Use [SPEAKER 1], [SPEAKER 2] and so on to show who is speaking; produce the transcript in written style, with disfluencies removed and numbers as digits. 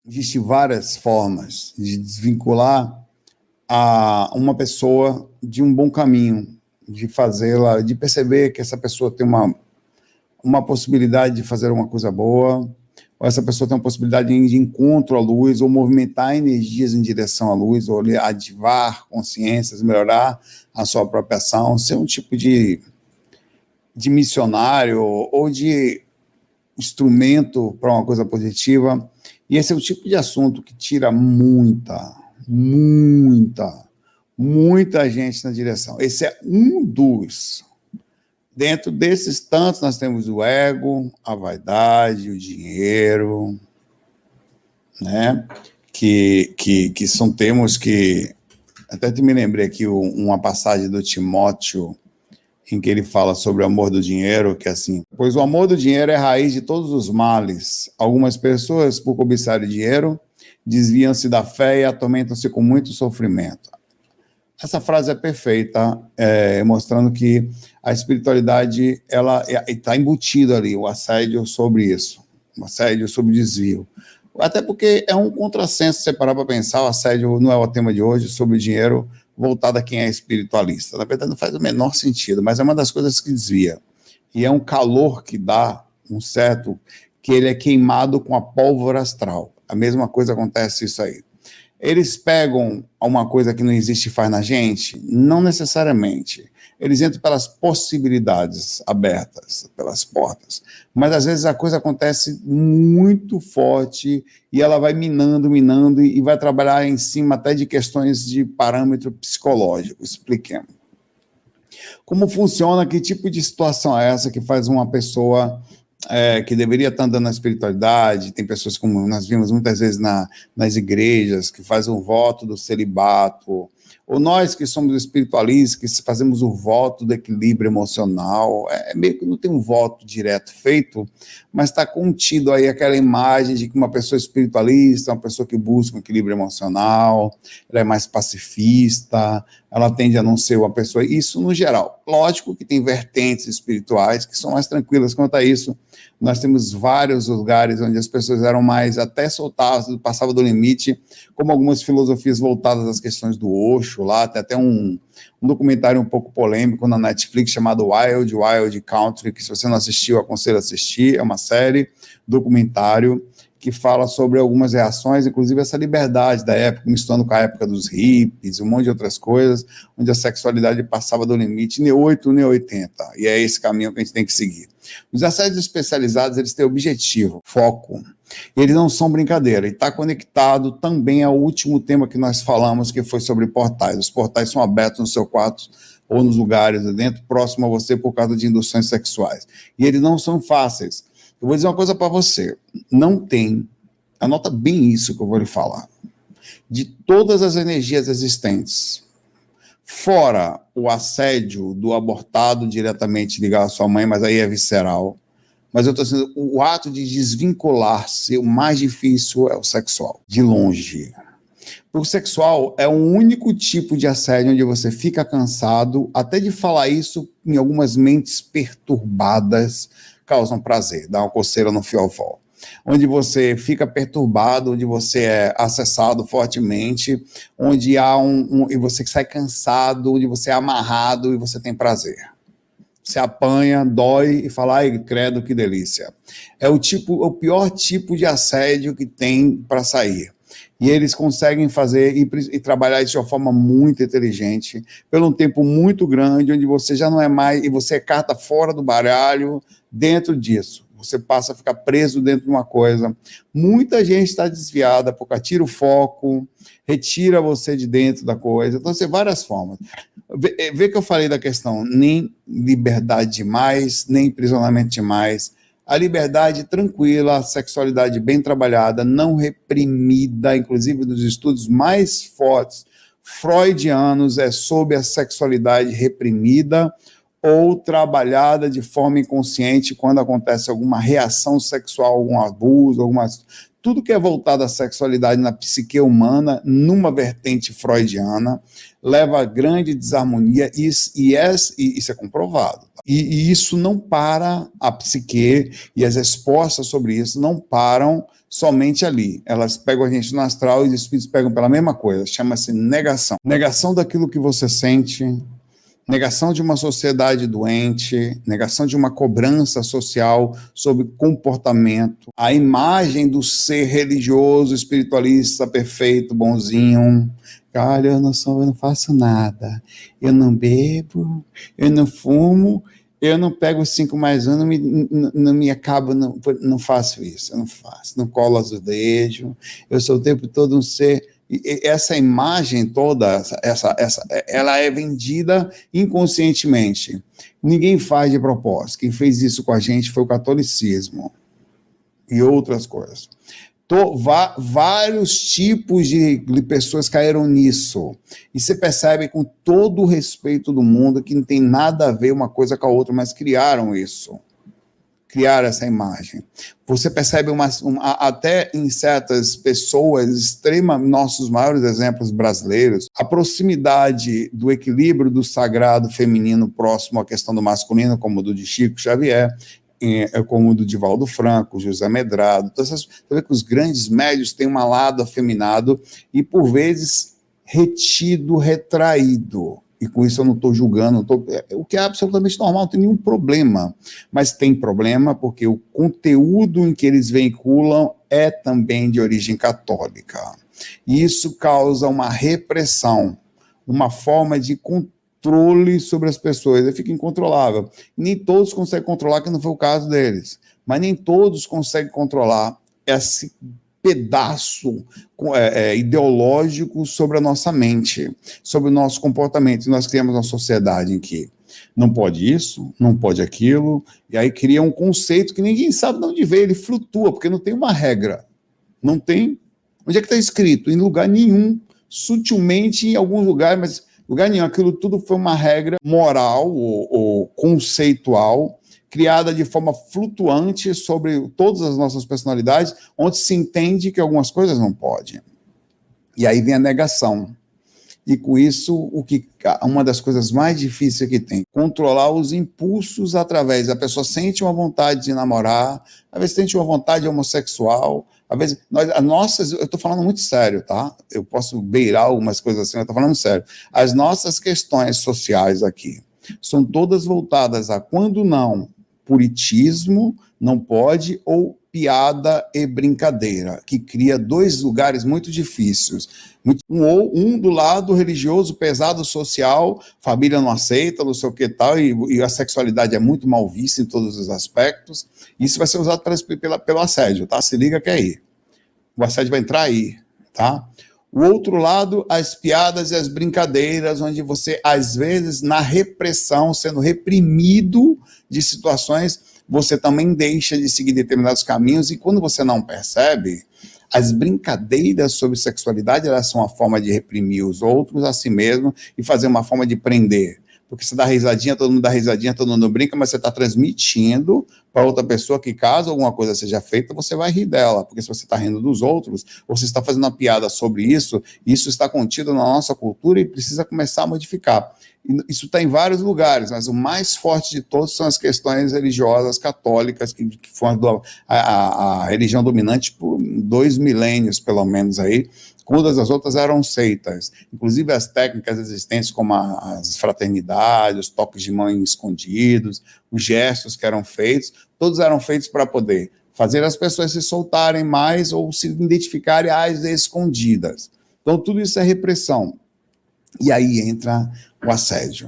[SPEAKER 1] Existem várias formas de desvincular uma pessoa de um bom caminho, de fazê-la, de perceber que essa pessoa tem uma possibilidade de fazer uma coisa boa, ou essa pessoa tem uma possibilidade de encontro à luz, ou movimentar energias em direção à luz, ou ativar consciências, melhorar a sua própria ação, ser um tipo de missionário ou de instrumento para uma coisa positiva. E esse é o tipo de assunto que tira muita gente na direção. Esse é um dos. Dentro desses tantos, nós temos o ego, a vaidade, o dinheiro, né? Que são termos que... Até me lembrei aqui uma passagem do Timóteo, em que ele fala sobre o amor do dinheiro, que é assim: pois o amor do dinheiro é a raiz de todos os males. Algumas pessoas, por cobiçar o dinheiro, desviam-se da fé e atormentam-se com muito sofrimento. Essa frase é perfeita, mostrando que a espiritualidade ela está embutida ali, o assédio sobre isso, o assédio sobre o desvio. Até porque é um contrassenso, se você parar para pensar, o assédio não é o tema de hoje, sobre o dinheiro, voltado a quem é espiritualista. Na verdade, não faz o menor sentido, mas é uma das coisas que desvia. E é um calor que dá um certo, que ele é queimado com a pólvora astral. A mesma coisa acontece isso aí. Eles pegam uma coisa que não existe e faz na gente? Não necessariamente. Eles entram pelas possibilidades abertas, pelas portas. Mas, às vezes, a coisa acontece muito forte e ela vai minando e vai trabalhar em cima até de questões de parâmetro psicológico. Expliquemos. Como funciona, que tipo de situação é essa que faz uma pessoa... que deveria estar andando na espiritualidade? Tem pessoas, como nós vimos muitas vezes nas igrejas, que fazem o voto do celibato, ou nós que somos espiritualistas, que fazemos o voto do equilíbrio emocional. Meio que não tem um voto direto feito, mas está contido aí aquela imagem de que uma pessoa espiritualista é uma pessoa que busca um equilíbrio emocional, ela é mais pacifista, ela tende a não ser uma pessoa... Isso no geral. Lógico que tem vertentes espirituais que são mais tranquilas quanto a isso. Nós temos vários lugares onde as pessoas eram mais até soltadas, passavam do limite, como algumas filosofias voltadas às questões do Osho, lá tem até um documentário um pouco polêmico na Netflix chamado Wild Country, que se você não assistiu, aconselho a assistir. É uma série, documentário, que fala sobre algumas reações, inclusive essa liberdade da época, misturando com a época dos hippies, um monte de outras coisas, onde a sexualidade passava do limite, nem 8, nem 80, e é esse caminho que a gente tem que seguir. Os assédios especializados, eles têm objetivo, foco, eles não são brincadeira, e está conectado também ao último tema que nós falamos, que foi sobre portais. Os portais são abertos no seu quarto, ou nos lugares dentro, próximo a você, por causa de induções sexuais, e eles não são fáceis. Eu vou dizer uma coisa para você, não tem, anota bem isso que eu vou lhe falar, de todas as energias existentes, fora o assédio do abortado diretamente ligado à sua mãe, mas aí é visceral, mas eu estou dizendo, o ato de desvincular-se, o mais difícil é o sexual, de longe. O sexual é o único tipo de assédio onde você fica cansado, até de falar isso, em algumas mentes perturbadas, causam prazer, dá uma coceira no fiofó. Onde você fica perturbado, onde você é acessado fortemente, onde há e você sai cansado, onde você é amarrado e você tem prazer. Você apanha, dói e fala, ai, credo, que delícia. É o pior tipo de assédio que tem para sair. E eles conseguem fazer e trabalhar isso de uma forma muito inteligente, por um tempo muito grande, onde você já não é mais, e você é carta fora do baralho dentro disso. Você passa a ficar preso dentro de uma coisa. Muita gente está desviada, porque tira o foco, retira você de dentro da coisa. Então, tem várias formas. Vê que eu falei da questão, nem liberdade demais, nem aprisionamento demais. A liberdade tranquila, a sexualidade bem trabalhada, não reprimida, inclusive nos estudos mais fortes freudianos, é sobre a sexualidade reprimida ou trabalhada de forma inconsciente quando acontece alguma reação sexual, algum abuso, tudo que é voltado à sexualidade na psique humana, numa vertente freudiana, leva a grande desarmonia, e isso é comprovado. E isso não para a psique, e as respostas sobre isso não param somente ali. Elas pegam a gente no astral e os espíritos pegam pela mesma coisa, chama-se negação. Negação daquilo que você sente, negação de uma sociedade doente, negação de uma cobrança social sobre comportamento, a imagem do ser religioso, espiritualista, perfeito, bonzinho. Olha, eu não faço nada, eu não bebo, eu não fumo, eu não pego 5+1, não me acabo, não faço isso, eu não faço, não colo azulejo, eu sou o tempo todo um ser. E essa imagem toda, ela é vendida inconscientemente. Ninguém faz de propósito. Quem fez isso com a gente foi o catolicismo e outras coisas. Vários tipos de pessoas caíram nisso. E você percebe com todo o respeito do mundo que não tem nada a ver uma coisa com a outra, mas criaram isso. Criar essa imagem. Você percebe até em certas pessoas nossos maiores exemplos brasileiros, a proximidade do equilíbrio do sagrado feminino próximo à questão do masculino, como o do de Chico Xavier, como o do Divaldo Franco, José Medrado. Então, você vê que os grandes médios têm um lado afeminado e, por vezes, retido, retraído. E com isso eu não estou julgando, o que é absolutamente normal, não tem nenhum problema. Mas tem problema porque o conteúdo em que eles veiculam é também de origem católica. E isso causa uma repressão, uma forma de controle sobre as pessoas, e fica incontrolável. Nem todos conseguem controlar, que não foi o caso deles, mas nem todos conseguem controlar esse pedaço ideológico sobre a nossa mente, sobre o nosso comportamento. E nós criamos uma sociedade em que não pode isso, não pode aquilo, e aí cria um conceito que ninguém sabe de onde veio, ele flutua, porque não tem uma regra. Não tem. Onde é que está escrito? Em lugar nenhum, sutilmente em algum lugar, mas lugar nenhum. Aquilo tudo foi uma regra moral ou conceitual, criada de forma flutuante sobre todas as nossas personalidades, onde se entende que algumas coisas não podem. E aí vem a negação. E com isso, uma das coisas mais difíceis que tem, controlar os impulsos através, a pessoa sente uma vontade de namorar, às vezes sente uma vontade homossexual, às vezes, eu estou falando muito sério, tá? Eu posso beirar algumas coisas assim, eu estou falando sério. As nossas questões sociais aqui são todas voltadas a quando não, puritismo, não pode, ou piada e brincadeira, que cria dois lugares muito difíceis. Um do lado religioso, pesado, social, família não aceita, não sei o que tal, e a sexualidade é muito mal vista em todos os aspectos. Isso vai ser usado pelo assédio, tá? Se liga que é aí. O assédio vai entrar aí, tá? O outro lado, as piadas e as brincadeiras, onde você, às vezes, na repressão, sendo reprimido de situações, você também deixa de seguir determinados caminhos, e quando você não percebe, as brincadeiras sobre sexualidade, elas são uma forma de reprimir os outros a si mesmo e fazer uma forma de prender. Porque você dá risadinha, todo mundo dá risadinha, todo mundo brinca, mas você está transmitindo para outra pessoa que, caso alguma coisa seja feita, você vai rir dela. Porque se você está rindo dos outros, ou você está fazendo uma piada sobre isso, isso está contido na nossa cultura e precisa começar a modificar. Isso está em vários lugares, mas o mais forte de todos são as questões religiosas católicas, que foram a religião dominante por 2 milênios, pelo menos, aí. Todas as outras eram seitas, inclusive as técnicas existentes, como as fraternidades, os toques de mão escondidos, os gestos que eram feitos, todos eram feitos para poder fazer as pessoas se soltarem mais ou se identificarem às escondidas. Então, tudo isso é repressão. E aí entra o assédio.